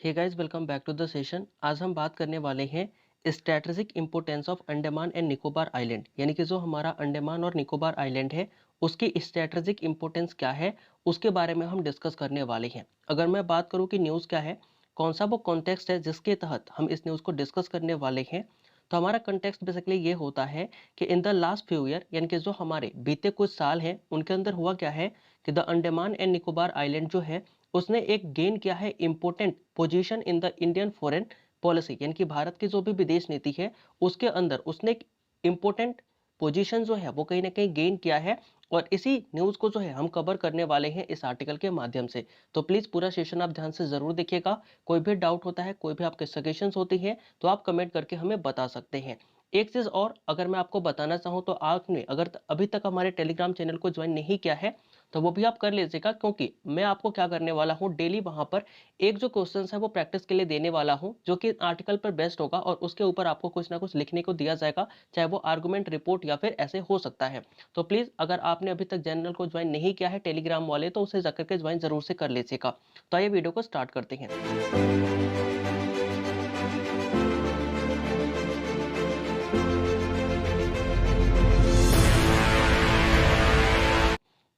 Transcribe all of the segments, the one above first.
Hey guys, welcome back to the session. आज हम बात करने वाले हैं strategic importance of Andaman and Nicobar island, यानी कि जो हमारा अंडमान और निकोबार आइलैंड है उसकी स्ट्रैटेजिक इंपोर्टेंस क्या है, उसके बारे में हम डिस्कस करने वाले हैं। अगर मैं बात करूं कि न्यूज़ क्या है, कौन सा वो कॉन्टेक्स्ट है जिसके तहत हम इस न्यूज़ को डिस्कस करने वाले हैं, तो हमारा कंटेक्स्ट बेसिकली ये होता है कि in the last few year, यानी कि जो हमारे बीते कुछ साल हैं उनके अंदर हुआ क्या है कि the Andaman and Nicobar island जो है उसने एक गेन किया है important position in the Indian foreign policy, यानी कि भारत की जो भी विदेश नीति है उसके अंदर उसने एक इंपॉर्टेंट पोजीशन जो है वो कहीं ना कहीं गेन किया है। और इसी न्यूज़ को जो है हम कवर करने वाले हैं इस आर्टिकल के माध्यम से। तो प्लीज़ पूरा सेशन आप ध्यान से ज़रूर देखिएगा। कोई भी डाउट होता है, कोई भी आपके सजेशंस होती हैं तो आप कमेंट करके हमें बता सकते हैं। एक चीज़ और अगर मैं आपको बताना चाहूँ तो आपने अगर अभी तक हमारे टेलीग्राम चैनल को ज्वाइन नहीं किया है तो वो भी आप कर लीजिएगा, क्योंकि मैं आपको क्या करने वाला हूँ, डेली वहां पर एक जो क्वेश्चन है वो प्रैक्टिस के लिए देने वाला हूँ जो कि आर्टिकल पर बेस्ड होगा और उसके ऊपर आपको कुछ ना कुछ लिखने को दिया जाएगा, चाहे वो आर्गुमेंट, रिपोर्ट या फिर ऐसे हो सकता है। तो प्लीज अगर आपने अभी तक चैनल को ज्वाइन नहीं किया है टेलीग्राम वाले तो उसे जाकर के ज्वाइन जरूर से कर लीजिएगा। तो आइए वीडियो को स्टार्ट करते हैं।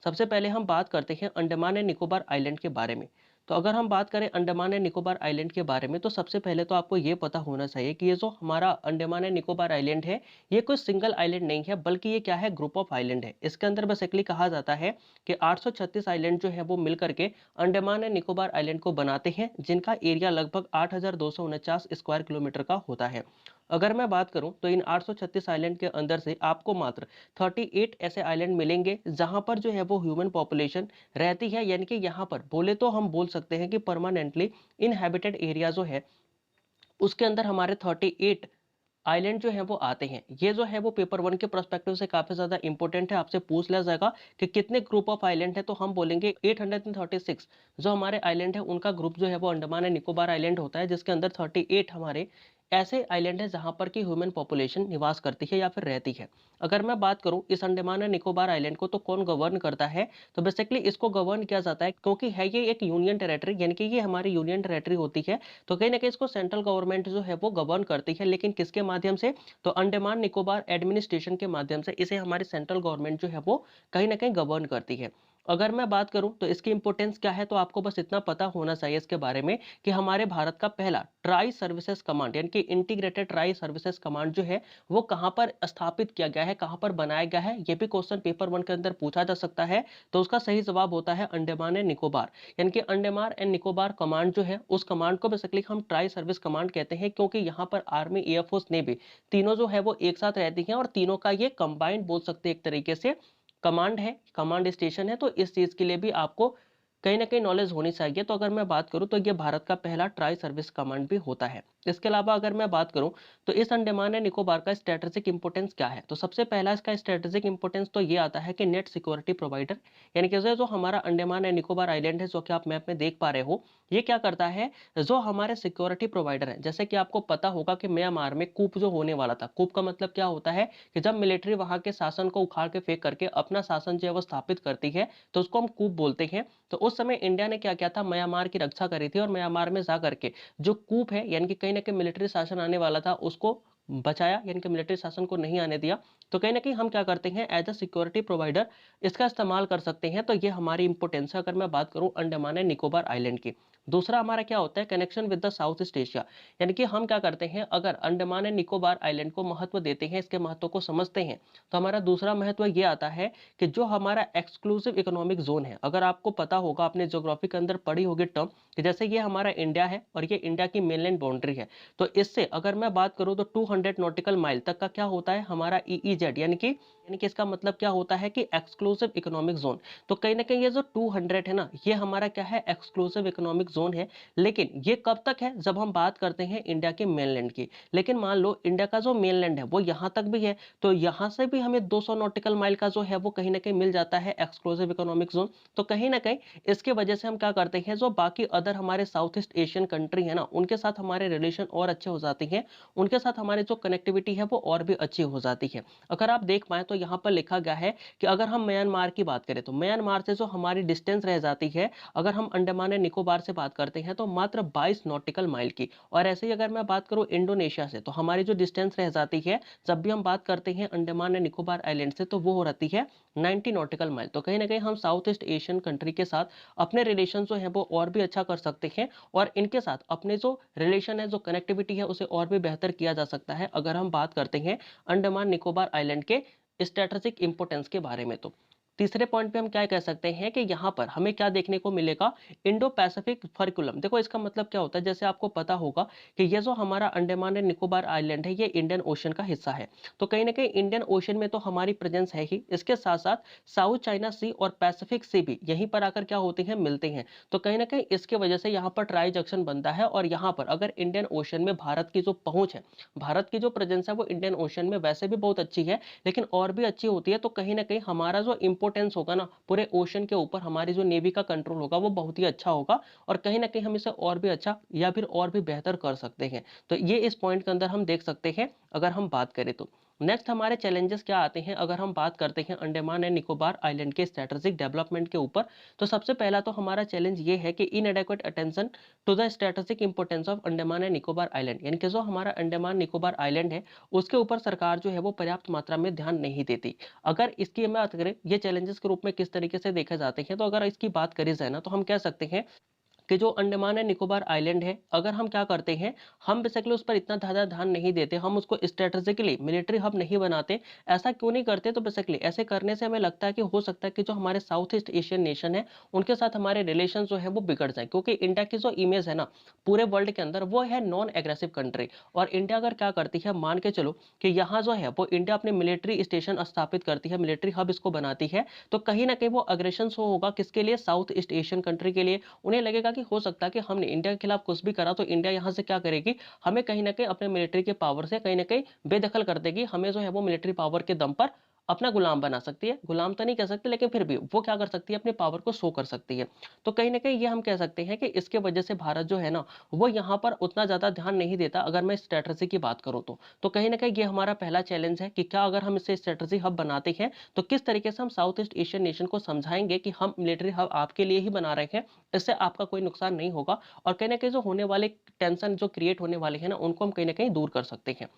सबसे पहले हम बात करते हैं अंडमान एंड निकोबार आइलैंड के बारे में। तो अगर हम बात करें अंडमान एंड निकोबार आइलैंड के बारे में तो सबसे पहले तो आपको ये पता होना चाहिए कि ये जो हमारा अंडमान एंड निकोबार आइलैंड है ये कोई सिंगल आइलैंड नहीं है, बल्कि ये क्या है, ग्रुप ऑफ आइलैंड है। इसके अंदर बेसिकली कहा जाता है कि 836 आइलैंड जो है वो मिलकर के अंडमान एंड निकोबार आइलैंड को बनाते हैं, जिनका एरिया लगभग 8,249 स्क्वायर किलोमीटर का होता है। अगर मैं बात करूं तो इन 836 आइलैंड के अंदर से आपको मात्र 38 ऐसे आइलैंड मिलेंगे जहां पर जो है वो ह्यूमन पॉपुलेशन रहती है, यानी कि यहाँ पर बोले तो हम बोल सकते हैं कि परमानेंटली इनहैबिटेड एरिया जो है उसके अंदर हमारे 38 आइलैंड जो है वो आते हैं। ये जो है वो पेपर वन के पर्सपेक्टिव से काफी ज्यादा इंपॉर्टेंट है, आपसे पूछ लिया जाएगा कि कितने ग्रुप ऑफ आइलैंड है तो हम बोलेंगे 836 जो हमारे आइलैंड है उनका ग्रुप जो है वो अंडमान एंड निकोबार आइलैंड होता है, जिसके अंदर 38 हमारे ऐसे आइलैंड है जहां पर की ह्यूमन पॉपुलेशन निवास करती है या फिर रहती है। अगर मैं बात करूं इस अंडमान एंड निकोबार आइलैंड को तो कौन गवर्न करता है, तो बेसिकली इसको गवर्न किया जाता है क्योंकि है ये एक यूनियन टेरेटरी, यानी कि ये हमारी यूनियन टेरेटरी होती है। तो कहीं ना कहीं इसको सेंट्रल गवर्नमेंट जो है वो गवर्न करती है, लेकिन किसके माध्यम से, तो अंडमान निकोबार एडमिनिस्ट्रेशन के माध्यम से इसे हमारी सेंट्रल गवर्नमेंट जो है वो कहीं ना कहीं गवर्न करती है। अगर मैं बात करूं तो इसकी इंपॉर्टेंस क्या है, तो आपको बस इतना पता होना चाहिए इसके बारे में कि हमारे भारत का पहला ट्राई सर्विसेज कमांड, यानी कि इंटीग्रेटेड ट्राई सर्विसेज कमांड जो है वो कहां पर स्थापित किया गया है, कहां पर बनाया गया है, ये भी क्वेश्चन पेपर वन के अंदर पूछा जा सकता है। तो उसका सही जवाब होता है अंडमान एंड निकोबार, यानी कि अंडमान एंड निकोबार कमांड जो है उस कमांड को बेसिकली हम ट्राई सर्विस कमांड कहते हैं, क्योंकि यहाँ पर आर्मी, एयरफोर्स, नेवी तीनों जो है वो एक साथ रहती हैं और तीनों का ये कंबाइंड बोल सकते हैं एक तरीके से कमांड है, कमांड स्टेशन है। तो इस चीज के लिए भी आपको कहीं ना कहीं नॉलेज होनी चाहिए। तो अगर मैं बात करूं तो ये भारत का पहला ट्राई सर्विस कमांड भी होता है। इसके अलावा अगर मैं बात करूं तो इस अंडमान एंड निकोबार का स्ट्रेटेजिक इंपोर्टेंस क्या है, तो सबसे पहला इसका स्ट्रेटेजिक इंपोर्टेंस तो ये आता है कि नेट सिक्योरिटी प्रोवाइडर, यानी कि जो हमारा अंडमान एंड निकोबार आइलैंड है जो कि आप मैप में देख पा रहे हो, ये क्या करता है, जो हमारे सिक्योरिटी प्रोवाइडर है, जैसे कि आपको पता होगा कि म्यांमार में कूप जो होने वाला था, कूप का मतलब क्या होता है कि जब मिलिट्री वहां के शासन को उखाड़ के फेंक करके अपना शासन जो है वो स्थापित करती है तो उसको हम कूप बोलते हैं। तो उस समय इंडिया ने क्या किया था, म्यांमार की रक्षा करी थी और म्यांमार में जा करके जो कूप है, यानी कि कहीं ना कहीं मिलिट्री शासन आने वाला था, उसको बचाया, यानी कि मिलिट्री शासन को नहीं आने दिया। तो कहीं ना कहीं हम क्या करते हैं, एज अ सिक्योरिटी प्रोवाइडर इसका इस्तेमाल कर सकते हैं। तो ये हमारी इंपोर्टेंस है अगर मैं बात करूं अंडमान एंड निकोबार आइलैंड की। दूसरा हमारा क्या होता है, connection with the south east Asia, यानी कि हम क्या करते हैं, अगर अंडमान एंड निकोबार आइलैंड को महत्व देते हैं, इसके महत्व को समझते हैं, तो हमारा दूसरा महत्व ये आता है कि जो हमारा एक्सक्लूसिव इकोनॉमिक जोन है, अगर आपको पता होगा, आपने ज्योग्राफी के अंदर पढ़ी होगी टर्म, कि जैसे ये हमारा इंडिया है और ये इंडिया की मेनलैंड बाउंड्री है, तो इससे अगर मैं बात करूं तो 200 नॉटिकल माइल तक का क्या होता है हमारा ईईजेड, यानी कि इसका मतलब क्या होता है कि एक्सक्लूसिव इकोनॉमिक जोन। तो कहीं ना कहीं ये जो 200 है ना, ये हमारा क्या है, एक्सक्लूसिव इकोनॉमिक जोन है। लेकिन ये कब तक है, जब हम बात करते हैं इंडिया के मेनलैंड की। लेकिन मान लो इंडिया का जो मेनलैंड है वो यहां तक भी है, तो यहां से भी हमें 200 नॉटिकल माइल का जो है वो कहीं ना कहीं मिल जाता है एक्सक्लूसिव इकोनॉमिक जोन। तो कहीं ना कहीं इसके वजह से हम क्या करते हैं, जो बाकी अदर हमारे साउथ ईस्ट एशियन कंट्री है ना, उनके साथ हमारे रिलेशन और अच्छे हो जाते हैं, उनके साथ हमारे जो कनेक्टिविटी है वो और भी अच्छी हो जाती है। अगर आप देख पाए तो यहाँ पर लिखा गया है कि अगर हम म्यांमार की बात करें तो म्यांमार से जो हमारी डिस्टेंस रह जाती है, अगर हम अंडमान एंड निकोबार से बात करते हैं तो मात्र 22 नॉटिकल माइल की। और ऐसे ही अगर मैं बात करूं इंडोनेशिया से, तो हमारी जो डिस्टेंस रह जाती है जब भी हम बात करते हैं अंडमान एंड निकोबार आइलैंड से, तो वो हो रहती है 90 नॉटिकल माइल। तो कहीं ना कहीं हम साउथ ईस्ट एशियन कंट्री के साथ अपने रिलेशन जो है वो और भी अच्छा कर सकते हैं, और इनके साथ अपने जो रिलेशन है, जो कनेक्टिविटी है, उसे और भी बेहतर किया जा सकता है अगर हम बात करते हैं अंडमान निकोबार आइलैंड के स्ट्रेटेजिक इंपोर्टेंस के बारे में। तो तीसरे पॉइंट पे हम क्या कह सकते हैं कि यहाँ पर हमें क्या देखने को मिलेगा, इंडो पैसिफिक फर्कुलम। देखो इसका मतलब क्या होता है, जैसे आपको पता होगा कि ये जो हमारा अंडमान एंड निकोबार आइलैंड है ये इंडियन ओशन का हिस्सा है। तो कहीं ना कहीं इंडियन ओशन में तो हमारी प्रेजेंस है ही, इसके साथ साथ साउथ चाइना सी और पैसिफिक सी भी यहीं पर आकर क्या होते हैं, मिलते हैं। तो कहीं ना कहीं इसके वजह से यहाँ पर ट्राई जंक्शन बनता है, और यहाँ पर अगर इंडियन ओशन में भारत की जो पहुंच है, भारत की जो प्रेजेंस है वो इंडियन ओशन में वैसे भी बहुत अच्छी है, लेकिन और भी अच्छी होती है। तो कहीं ना कहीं हमारा जो इंपोर्टेंस होगा ना पूरे ओशन के ऊपर, हमारी जो नेवी का कंट्रोल होगा वो बहुत ही अच्छा होगा, और कहीं ना कहीं हम इसे और भी अच्छा या फिर और भी बेहतर कर सकते हैं। तो ये इस पॉइंट के अंदर हम देख सकते हैं अगर हम बात करें तो। नेक्स्ट हमारे चैलेंजेस क्या आते हैं अगर हम बात करते हैं अंडमान एंड निकोबार आइलैंड के स्ट्रेटेजिक डेवलपमेंट के ऊपर। तो सबसे पहला तो हमारा चैलेंज ये है कि inadequate attention to the strategic importance of Andaman and Nicobar island, यानी कि जो हमारा अंडमान निकोबार आइलैंड है उसके ऊपर सरकार जो है वो पर्याप्त मात्रा में ध्यान नहीं देती। अगर इसकी हम बात करें ये चैलेंजेस के रूप में किस तरीके से देखे जाते हैं, तो अगर इसकी बात करी जाए ना तो हम कह सकते हैं कि जो अंडमान एंड निकोबार आइलैंड है, अगर हम क्या करते हैं, हम बेसिकली उस पर इतना ज़्यादा ध्यान नहीं देते, हम उसको स्ट्रेटेजिकली मिलिट्री हब नहीं बनाते। ऐसा क्यों नहीं करते, तो बेसिकली ऐसे करने से हमें लगता है कि हो सकता है कि जो हमारे साउथ ईस्ट एशियन नेशन है उनके साथ हमारे रिलेशन जो है वो बिगड़ जाए, क्योंकि इंडिया की जो इमेज है ना पूरे वर्ल्ड के अंदर वो है नॉन एग्रेसिव कंट्री। और इंडिया अगर क्या करती है, मान के चलो कि यहाँ जो है वो इंडिया अपने मिलिट्री स्टेशन स्थापित करती है, मिलिट्री हब इसको बनाती है, तो कहीं ना कहीं वो अग्रेशन शो होगा किसके लिए, साउथ ईस्ट एशियन कंट्री के लिए। उन्हें लगेगा कि हो सकता है कि हमने इंडिया के खिलाफ कुछ भी करा तो इंडिया यहाँ से क्या करेगी, हमें कहीं ना कहीं अपने मिलिट्री के पावर से कहीं ना कहीं बेदखल कर देगी, हमें जो है वो मिलिट्री पावर के दम पर अपना गुलाम बना सकती है। गुलाम तो नहीं कह सकते, लेकिन फिर भी वो क्या कर सकती है, अपने पावर को शो कर सकती है। तो कहीं ना कहीं ये हम कह सकते हैं कि इसके वजह से भारत जो है ना वो यहाँ पर उतना ज्यादा ध्यान नहीं देता, अगर मैं स्ट्रेटजी की बात करूँ तो कहीं ना कहीं ये हमारा पहला चैलेंज है कि क्या अगर हम इसे स्ट्रेटजी हब बनाते हैं तो किस तरीके से हम साउथ ईस्ट एशियन नेशन को समझाएंगे कि हम मिलिट्री हब आपके लिए ही बना रहे हैं, इससे आपका कोई नुकसान नहीं होगा, और कहीं ना कहीं जो होने वाले टेंशन जो क्रिएट होने वाले हैं ना उनको हम कहीं ना कहीं दूर कर सकते हैं।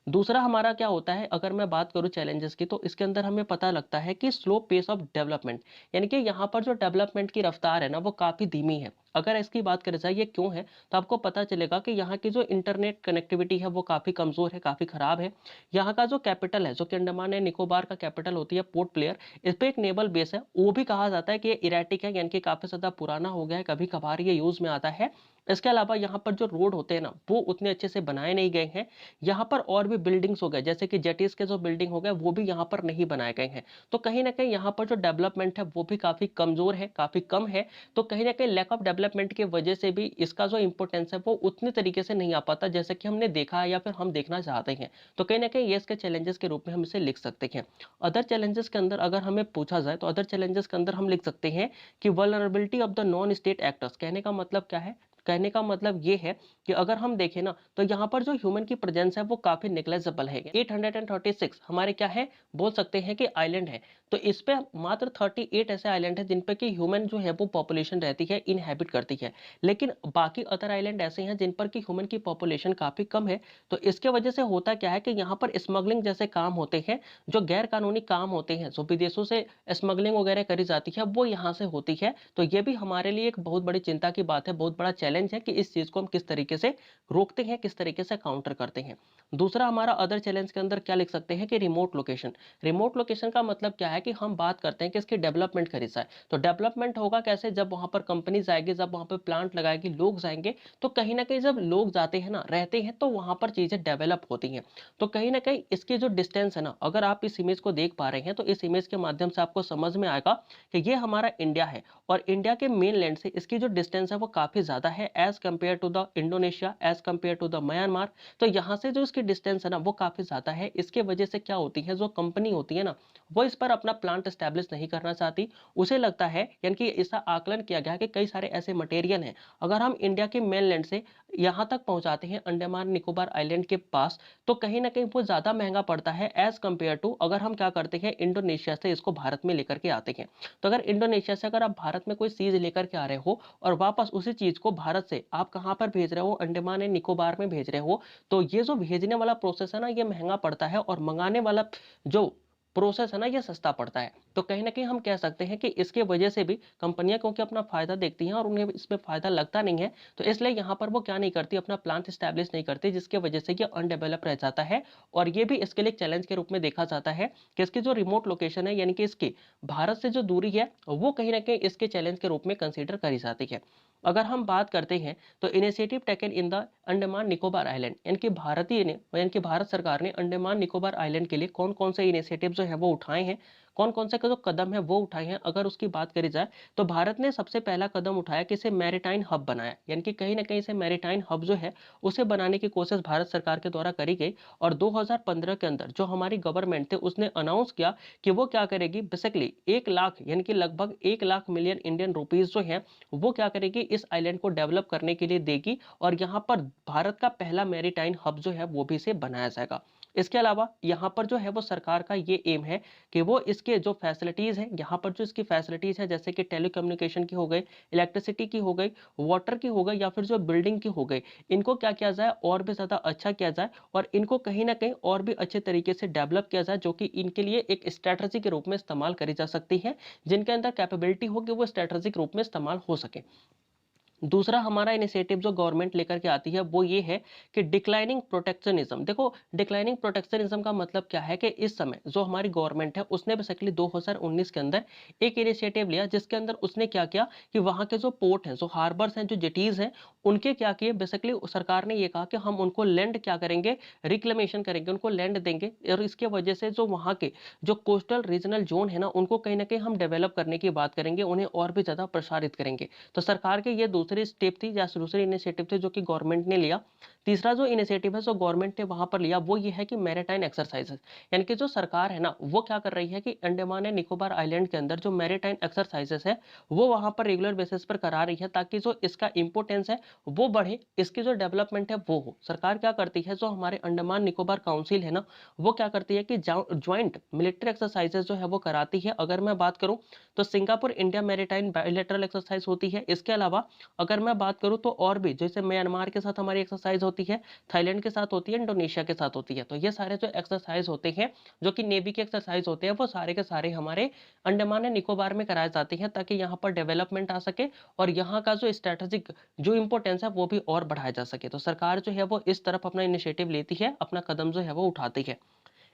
दूसरा हमारा क्या होता है, अगर मैं बात करूं चैलेंजेस की, तो इसके अंदर हमें पता लगता है कि स्लो पेस ऑफ डेवलपमेंट, यानी कि यहाँ पर जो डेवलपमेंट की रफ्तार है ना वो काफ़ी धीमी है। अगर इसकी बात करें जाए ये क्यों है, तो आपको पता चलेगा कि यहाँ की जो इंटरनेट कनेक्टिविटी है वो काफ़ी कमज़ोर है, काफ़ी ख़राब है। यहाँ का जो कैपिटल है, जो कि अंडमान एंड निकोबार का कैपिटल होती है पोर्ट प्लेयर, इस पर एक नेवल बेस है, वो भी कहा जाता है कि ये इरेटिक है, यानी कि काफ़ी ज़्यादा पुराना हो गया है, कभी कभार ये यूज़ में आता है। इसके अलावा यहाँ पर जो रोड होते हैं ना वो उतने अच्छे से बनाए नहीं गए हैं। यहाँ पर और भी बिल्डिंग्स हो गए, जैसे कि जेटीज के जो बिल्डिंग हो गए वो भी यहाँ पर नहीं बनाए गए हैं। तो कहीं ना कहीं यहाँ पर जो डेवलपमेंट है वो भी काफ़ी कमज़ोर है, काफ़ी कम है। तो कहीं ना कहीं लैक ऑफ डेवलपमेंट की वजह से भी इसका जो इंपॉर्टेंस है वो उतनी तरीके से नहीं आ पाता जैसे कि हमने देखा है या फिर हम देखना चाहते हैं। तो कहीं ना कहीं ये इसके चैलेंजेस के रूप में हम इसे लिख सकते हैं। अदर चैलेंजेस के अंदर अगर हमें पूछा जाए तो अदर चैलेंजेस के अंदर हम लिख सकते हैं कि vulnerability of the non state actors. कहने का मतलब क्या है, कहने का मतलब ये है कि अगर हम देखें ना तो यहाँ पर जो ह्यूमन की प्रेजेंस है वो काफी नेग्लेजिबल है। 836 हमारे क्या है, बोल सकते हैं कि आइलैंड है। तो इस पे मात्र 38 ऐसे आइलैंड है जिन पे कि ह्यूमन जो है वो पॉपुलेशन रहती है, इनहैबिट करती है। लेकिन बाकी अदर आइलैंड ऐसे हैं जिन पर कि ह्यूमन की पॉपुलेशन काफी कम है। तो इसके वजह से होता क्या है कि यहाँ पर स्मगलिंग जैसे काम होते हैं, जो गैर कानूनी काम होते हैं, जो विदेशों से स्मगलिंग वगैरह करी जाती है वो यहाँ से होती है। तो ये भी हमारे लिए एक बहुत बड़ी चिंता की बात है, बहुत बड़ा चैलेंज है कि इस चीज को हम किस तरीके से रोकते हैं, किस तरीके से काउंटर करते हैं। दूसरा हमारा अदर चैलेंज के अंदर क्या लिख सकते हैं कि रिमोट लोकेशन। रिमोट लोकेशन का मतलब क्या है कि हम बात करते हैं कि इसकी डेवलपमेंट करी जाए। तो डेवलपमेंट होगा कैसे, जब वहां पर कंपनी जाएगी, जब वहां पर प्लांट लगाएगी, लोग जाएंगे, तो कहीं ना कहीं जब लोग जाते हैं ना, रहते हैं, तो वहां पर चीजें डेवलप होती हैं। तो कहीं ना कहीं इसकी जो डिस्टेंस है ना, अगर आप इस इमेज को देख पा रहे हैं तो इस इमेज के माध्यम से आपको समझ में आएगा कि ये हमारा इंडिया है, और इंडिया के मेन लैंड से इसकी जो डिस्टेंस है वो काफी ज्यादा है as compare to the Indonesia, as compare to the Myanmar. तो यहाँ से जो इसकी डिस्टेंस है ना वो काफी ज्यादा है। इसके वजह से क्या होती है, जो कंपनी होती है ना वो इस पर अपना प्लांट एस्टेब्लिश नहीं करना चाहती। उसे लगता है, यानी कि इसका आकलन किया गया है कि कई सारे ऐसे मटेरियल हैं, अगर हम इंडिया के मेन लैंड से यहाँ तक पहुँचाते हैं अंडमान निकोबार आइलैंड के पास, तो कहीं न कहीं वो ज़्यादा महँगा पड़ता है एज़ कम्पेयर टू अगर हम क्या करते हैं इंडोनेशिया से इसको भारत में लेकर के आते हैं। तो अगर इंडोनेशिया से अगर आप भारत में कोई चीज़ लेकर के आ रहे हो और वापस उसी चीज़ को भारत से आप कहाँ पर भेज रहे हो, अंडमान एंड निकोबार में भेज रहे हो, तो ये जो भेजने वाला प्रोसेस है ना, ये महँगा पड़ता है और मँगाने वाला जो प्रोसेस है ना, ये सस्ता पड़ता है। तो कहीं न कहीं हम कह सकते हैं कि इसके वजह से भी कंपनियाँ क्योंकि अपना फ़ायदा देखती हैं और उन्हें इसमें फ़ायदा लगता नहीं है, तो इसलिए यहाँ पर वो क्या नहीं करती, अपना प्लांट एस्टैब्लिश नहीं करती, जिसकी वजह से ये अनडेवलप रह जाता है। और ये भी इसके लिए एक चैलेंज के रूप में देखा जाता है कि इसकी जो रिमोट लोकेशन है, यानी कि इसकी भारत से जो दूरी है, वो कहीं न कहीं इसके चैलेंज के रूप में कंसीडर करी जाती है। अगर हम बात करते हैं तो initiative taken in the Andaman Nicobar island, यानी कि भारत सरकार ने अंडमान निकोबार आइलैंड के लिए कौन-कौन से इनिशिएटिव जो है वो उठाए हैं, कौन-कौन से जो कदम है वो उठाए हैं, अगर उसकी बात करी जाए तो भारत ने सबसे पहला कदम उठाया कि इसे मैरीटाइम हब बनाया, यानी कि कहीं न कहीं से मैरीटाइम हब जो है उसे बनाने की कोशिश भारत सरकार के द्वारा करी गई। और 2015 के अंदर जो हमारी गवर्नमेंट थे उसने अनाउंस किया कि वो क्या करेगी, बेसिकली 1 लाख यानी कि लगभग 1 लाख मिलियन इंडियन रुपीस जो है वो क्या करेगी, इस आइलैंड को डेवलप करने के लिए देगी और यहाँ पर भारत का पहला मैरीटाइम हब जो है वो भी इसे बनाया जाएगा। इसके अलावा यहाँ पर जो है वो सरकार का ये एम है कि वो इसके जो फैसिलिटीज़ हैं, यहाँ पर जो इसकी फैसिलिटीज़ है जैसे कि टेलीकम्युनिकेशन की हो गई, इलेक्ट्रिसिटी की हो गई, वाटर की हो गई या फिर जो बिल्डिंग की हो गई, इनको क्या किया जाए और भी ज़्यादा अच्छा किया जाए और इनको कहीं न कहीं और भी अच्छे तरीके से डेवलप किया जाए, जो कि इनके लिए एक स्ट्रैटेजी के रूप में इस्तेमाल करी जा सकती है, जिनके अंदर कैपेबिलिटी हो कि वो स्ट्रैटेजिक रूप में इस्तेमाल हो सके। दूसरा हमारा इनिशिएटिव जो गवर्नमेंट लेकर के आती है वो ये है कि डिक्लाइनिंग प्रोटेक्शनिज्म। देखो, डिक्लाइनिंग प्रोटेक्शनिज्म का मतलब क्या है कि इस समय जो हमारी गवर्नमेंट है उसने बेसिकली 2019 के अंदर एक इनिशिएटिव लिया, जिसके अंदर उसने क्या किया कि वहाँ के जो पोर्ट हैं, जो हार्बर्स हैं, जो जेटीज हैं, उनके क्या किए, बेसिकली सरकार ने ये कहा कि हम उनको लैंड क्या करेंगे, रिक्लेमेशन करेंगे, उनको लैंड देंगे और इसके वजह से जो वहाँ के जो कोस्टल रीजनल जोन है ना, उनको कहीं ना कहीं हम डेवलप करने की बात करेंगे, उन्हें और भी ज्यादा प्रसारित करेंगे। तो सरकार के ये दूसरी स्टेप थी या दूसरी इनिशिएटिव थी जो कि गवर्नमेंट ने लिया। तीसरा जो इनिशिएटिव है जो गवर्नमेंट ने वहां पर लिया वो ये है कि मैरीटाइम एक्सरसाइजेस, यानी कि जो सरकार है ना वो क्या कर रही है कि अंडमान एंड निकोबार आइलैंड के अंदर जो मैरीटाइम एक्सरसाइजेस है वो वहां पर रेगुलर बेसिस पर करा रही है, ताकि जो इसका इंपोर्टेंस है वो बढ़े, इसकी जो डेवलपमेंट है वो हो। सरकार क्या करती है, जो हमारे अंडमान निकोबार काउंसिल है ना, वो क्या करती है कि ज्वाइंट मिलिट्री एक्सरसाइजेस जो है वो कराती है। अगर मैं बात करूं तो Singapore India maritime bilateral exercise होती है। इसके अलावा अगर मैं बात करूं तो और भी, जैसे म्यांमार के साथ हमारी एक्सरसाइज होती है, थाईलैंड के साथ होती है, इंडोनेशिया के साथ होती है। तो ये सारे जो एक्सरसाइज होते हैं जो कि नेवी के एक्सरसाइज होते हैं वो सारे के सारे हमारे अंडमान एंड निकोबार में कराए जाते हैं, ताकि यहाँ पर डेवलपमेंट आ सके और यहाँ का जो स्ट्रेटेजिक जो इंपॉर्टेंस है वो भी और बढ़ाया जा सके। तो सरकार जो है वो इस तरफ अपना इनिशिएटिव लेती है, अपना कदम जो है वो उठाती है।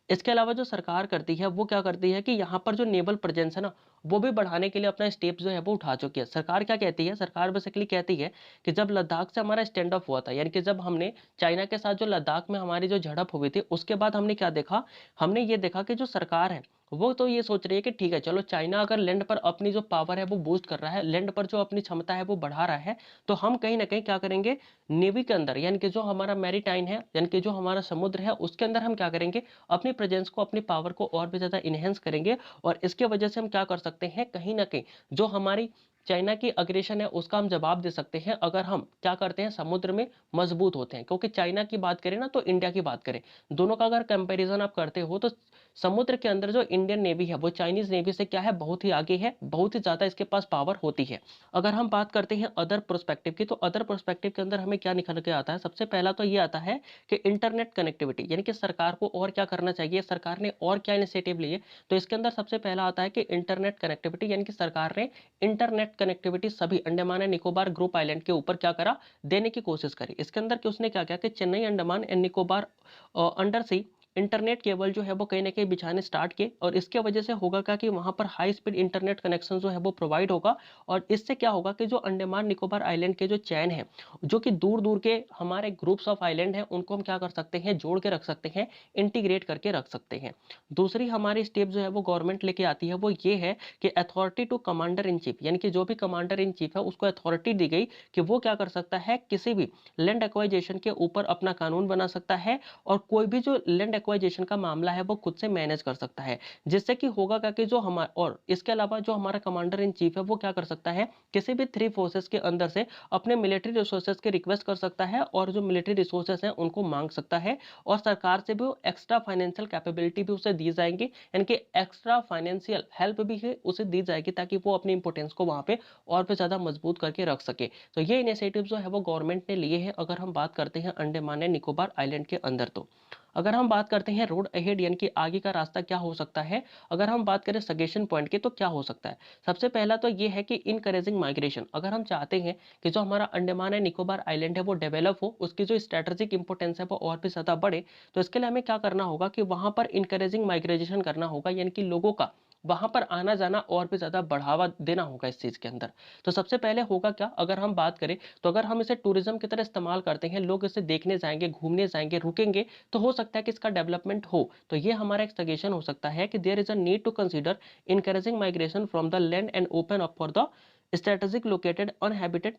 इसके अलावा जो सरकार करती है वो क्या करती है कि यहाँ पर जो नेवल प्रेजेंस है ना वो भी बढ़ाने के लिए अपना स्टेप जो है वो उठा चुकी है। सरकार क्या कहती है, सरकार बेसिकली कहती है कि जब लद्दाख से हमारा स्टैंड ऑफ हुआ था, यानी कि जब हमने चाइना के साथ जो लद्दाख में हमारी जो झड़प हुई थी, उसके बाद हमने क्या देखा, हमने ये देखा कि जो सरकार है वो तो ये सोच रही है कि ठीक है चलो, चाइना अगर लैंड पर अपनी जो पावर है वो बूस्ट कर रहा है, लैंड पर जो अपनी क्षमता है वो बढ़ा रहा है, तो हम कहीं ना कहीं क्या करेंगे, नेवी के अंदर यानी कि जो हमारा मैरीटाइम है, यानी कि जो हमारा समुद्र है, उसके अंदर हम क्या करेंगे, अपनी प्रेजेंस को, अपनी पावर को और भी ज़्यादा इन्हेंस करेंगे। और इसके वजह से हम क्या कर सकते हैं, कहीं ना कहीं जो हमारी चाइना की अग्रेशन है उसका हम जवाब दे सकते हैं, अगर हम क्या करते हैं, समुद्र में मजबूत होते हैं। क्योंकि चाइना की बात करें ना तो इंडिया की बात करें, दोनों का अगर कंपैरिजन आप करते हो तो समुद्र के अंदर जो इंडियन नेवी है वो चाइनीज नेवी से क्या है, बहुत ही आगे है, बहुत ही ज़्यादा इसके पास पावर होती है। अगर हम बात करते हैं अदर प्रोस्पेक्टिव की, तो अदर प्रोस्पेक्टिव के अंदर हमें क्या निकल के आता है, सबसे पहला तो ये आता है कि इंटरनेट कनेक्टिविटी, यानी कि सरकार को और क्या करना चाहिए, सरकार ने और क्या इनिशिएटिव लिए। तो इसके अंदर सबसे पहला आता है कि इंटरनेट कनेक्टिविटी, यानी कि सरकार ने इंटरनेट कनेक्टिविटी सभी Andaman and Nicobar group island के ऊपर क्या करा, देने की कोशिश करी। इसके अंदर कि उसने क्या किया कि Chennai Andaman and Nicobar under sea internet cable जो है वो कहीं ना कहीं बिछाने स्टार्ट किए, और इसके वजह से होगा क्या कि वहां पर हाई स्पीड इंटरनेट कनेक्शन जो है वो प्रोवाइड होगा। और इससे क्या होगा कि जो अंडमान निकोबार आइलैंड के जो चैन है, जो कि दूर दूर के हमारे ग्रुप्स ऑफ आइलैंड हैं, उनको हम क्या कर सकते हैं, जोड़ के रख सकते हैं, इंटीग्रेट करके रख सकते हैं। दूसरी हमारी स्टेप जो है वो गवर्नमेंट लेके आती है वो ये है कि authority to commander in chief, यानी कि जो भी कमांडर इन चीफ है उसको अथॉरिटी दी गई कि वो क्या कर सकता है, किसी भी लैंड एक्वाइजेशन के ऊपर अपना कानून बना सकता है, और कोई भी जो लैंड एक्वाइजेशन का मामला है वो खुद से मैनेज कर सकता है, जिससे कि होगा क्या कि जो हमारा, और इसके अलावा जो हमारा कमांडर इन चीफ है वो क्या कर सकता है, किसी भी 3 फोर्सेस के अंदर से अपने मिलिट्री रिसोर्सेज की रिक्वेस्ट कर सकता है और जो मिलिट्री रिसोर्सेज हैं उनको मांग सकता है, और सरकार से भी वो एक्स्ट्रा फाइनेंशियल कैपेबिलिटी भी उसे दी जाएगी, यानी कि एक्स्ट्रा फाइनेंशियल हेल्प भी है उसे दी जाएगी, ताकि वो अपनी इंपोर्टेंस को वहां पे और भी ज्यादा मजबूत करके रख सके। तो ये इनिशिएटिव जो है वो गवर्नमेंट ने लिए हैं, अगर हम बात करते हैं अंडमान एंड निकोबार आइलैंड के अंदर। तो अगर हम बात करते हैं रोड अहेड यानी कि आगे का रास्ता क्या हो सकता है, अगर हम बात करें सजेशन पॉइंट की तो क्या हो सकता है, सबसे पहला तो ये है कि इनकरेजिंग माइग्रेशन। अगर हम चाहते हैं कि जो हमारा अंडमान एंड निकोबार आइलैंड है वो डेवलप हो, उसकी जो स्ट्रेटेजिक इंपोर्टेंस है वो और भी ज्यादा बढ़े, तो इसके लिए हमें क्या करना होगा कि वहां पर इनकरेजिंग माइग्रेशन करना होगा, यानी कि लोगों का वहां पर आना जाना और भी ज्यादा बढ़ावा देना होगा इस चीज के अंदर। तो सबसे पहले होगा क्या, अगर हम बात करें तो अगर हम इसे टूरिज्म की तरह इस्तेमाल करते हैं, लोग इसे देखने जाएंगे, घूमने जाएंगे, रुकेंगे, तो हो सकता है कि इसका डेवलपमेंट हो। तो ये हमारा एक सजेशन हो सकता है कि there is a need to consider encouraging migration from the land and open up for the strategic located uninhabited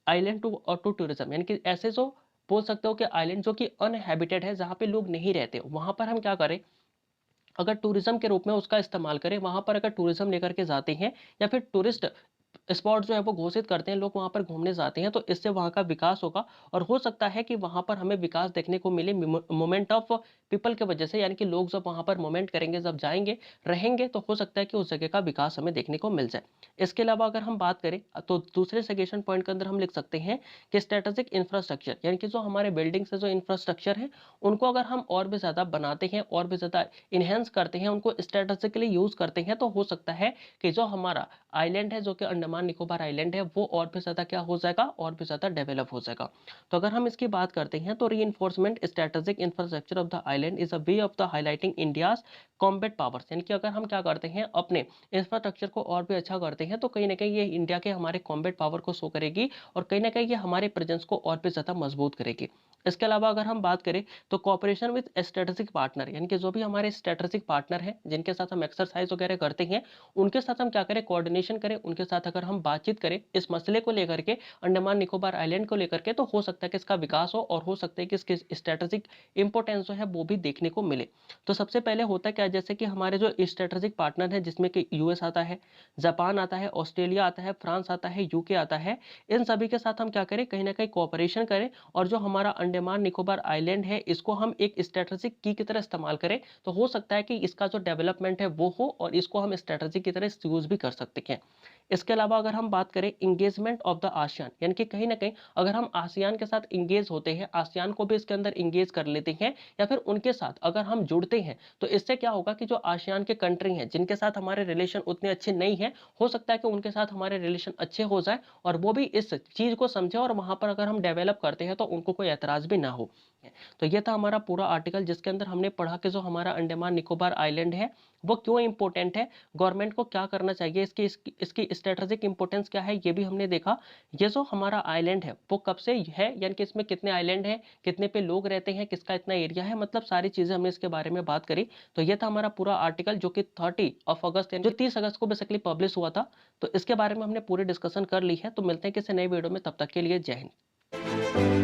island to tourism, यानी कि ऐसे जो बोल सकते हो कि आइलैंड जो कि अनहैबिटेड है, जहां पे लोग नहीं रहते, वहां पर हम क्या करें, अगर टूरिज्म के रूप में उसका इस्तेमाल करें, वहां पर अगर टूरिज्म लेकर के जाते हैं या फिर टूरिस्ट स्पॉट जो है वो घोषित करते हैं, लोग वहां पर घूमने जाते हैं, तो इससे वहां का विकास होगा, और हो सकता है कि वहां पर हमें विकास देखने को मिले मोमेंट ऑफ पीपल के वजह से, यानी कि लोग जब वहां पर मोमेंट करेंगे, जब जाएंगे, रहेंगे, तो हो सकता है कि उस जगह का विकास हमें देखने को मिल जाए। इसके अलावा अगर हम बात करें तो दूसरे सजेशन पॉइंट के अंदर हम लिख सकते हैं कि स्ट्रेटेजिक इंफ्रास्ट्रक्चर, यानी कि जो हमारे बिल्डिंग से जो इंफ्रास्ट्रक्चर है उनको अगर हम और भी ज्यादा बनाते हैं, और भी ज्यादा इनहेंस करते हैं, उनको स्ट्रेटेजिकली यूज करते हैं, तो हो सकता है कि जो हमारा आइलैंड है, जो कि अंडमान निकोबार आइलैंड है, वो और भी ज्यादा क्या हो जाएगा, और भी ज्यादा डेवलप हो जाएगा। तो अगर हम इसकी बात करते हैं तो reinforcement strategic infrastructure of the island is a way of the highlighting India's combat powers, यानी कि अगर हम क्या करते हैं, अपने इंफ्रास्ट्रक्चर को और भी अच्छा करते हैं, तो कहीं ना कहीं ये इंडिया के हमारे कॉम्बैट पावर को शो करेगी, और कहीं ना कहीं ये हमारे प्रेजेंस को और भी ज्यादा मजबूत करेगी। इसके अलावा अगर हम बात करें तो कॉपरेशन विद स्ट्रेटेजिक पार्टनर, यानी कि जो भी हमारे स्ट्रेटेजिक पार्टनर हैं, जिनके साथ हम एक्सरसाइज वगैरह करते हैं, उनके साथ हम क्या करें, कोऑर्डिनेशन करें, उनके साथ अगर हम बातचीत करें इस मसले को लेकर के, अंडमान निकोबार आइलैंड को लेकर के, तो हो सकता है कि इसका विकास हो, और हो सकता है कि इसकी स्ट्रेटेजिक इंपोर्टेंस जो है वो भी देखने को मिले। तो सबसे पहले होता क्या है, जैसे कि हमारे जो स्ट्रेटेजिक पार्टनर है, जिसमें कि यूएस आता है, जापान आता है, ऑस्ट्रेलिया आता है, फ्रांस आता है, यूके आता है, इन सभी के साथ हम क्या करें, कहीं ना कहीं कोऑपरेशन करें, और जो हमारा अंडमान निकोबार आइलैंड है इसको हम एक स्ट्रेटेजिक की तरह इस्तेमाल करें, तो हो सकता है कि इसका जो डेवलपमेंट है वो हो, और इसको हम स्ट्रेटेजी की तरह यूज भी कर सकते हैं। इसके अलावा अगर हम बात करें इंगेजमेंट ऑफ द आसियान, यानी कि कहीं ना कहीं अगर हम आसियान के साथ इंगेज होते हैं, आसियान को भी इसके अंदर इंगेज कर लेते हैं, या फिर उनके साथ अगर हम जुड़ते हैं, तो इससे क्या होगा कि जो आसियान के कंट्री हैं, जिनके साथ हमारे रिलेशन उतने अच्छे नहीं है, हो सकता है कि उनके साथ हमारे रिलेशन अच्छे हो जाए, और वो भी इस चीज को समझे, और वहां पर अगर हम डेवलप करते हैं तो उनको कोई एतराज भी ना हो। तो ये था हमारा पूरा आर्टिकल, जिसके अंदर हमने पढ़ा कि जो हमारा अंडमान निकोबार आइलैंड है वो क्यों इंपॉर्टेंट है, गवर्नमेंट को क्या करना चाहिए, इसकी स्ट्रेटेजिक इंपॉर्टेंस क्या है, ये भी हमने देखा। ये जो हमारा आइलैंड है वो कब से है, यानी कि इसमें कितने आइलैंड हैं, कितने पे लोग रहते हैं, किसका इतना एरिया है, मतलब सारी चीजें हमने इसके बारे में बात करी। तो ये था हमारा पूरा आर्टिकल, जो कि 30 अगस्त यानी जो 30 अगस्त को बेसिकली पब्लिश हुआ था। तो इसके बारे में हमने पूरी डिस्कशन कर ली है। तो मिलते हैं किसी नई वीडियो में, तब तक के लिए जय हिंद।